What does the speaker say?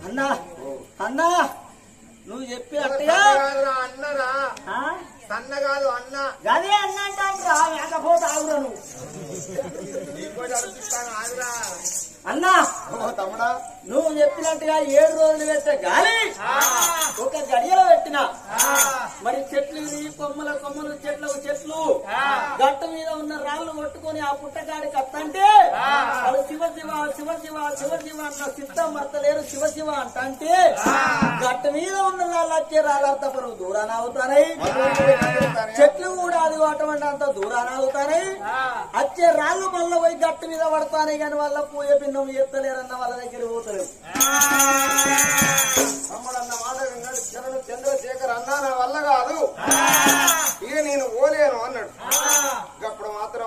అన్నా అన్నా నువ్వు చెప్పి అట్టగా అన్నరా సన్న కాదు అన్న గదే అన్న అంటారా లేకపోతే ఆగురా నువ్వు ఆగురా అన్నా తమ్ముడా నువ్వు చెప్పినట్టుగా 7 రోజులు పెట్టే గాలి ఒక గడియలో పెట్టినా మరి చెట్లు కొమ్మల కొమ్మలు చెట్లు గట్టు మీద ఉన్న రాళ్ళు కొట్టుకొని ఆ పుట్టగాడికి అత్తంటే వాళ్ళు శివ శివ శివ శివ శివ శివ అన్న సిద్ధం మర్తలేరు శివ శివ అంటే గట్టు మీద ఉన్న రాళ్ళు వచ్చే రాళ్ళు అర్థపరు దూరాన అవుతాయి చెట్లు కూడా అది అటువంటి అంత దూరాన అవుతాయి వచ్చే రాళ్ళు మళ్ళీ పోయి గట్టు మీద పడతానే కానీ వాళ్ళ పూజ భిన్నం ఎత్తలేరన్న వాళ్ళ దగ్గర పోతారు తమ్ముడన్న మాట విన్నాడు చంద్రశేఖర్ అన్నా నా వల్ల కాదు ఇక నేను పోలేను అన్నాడు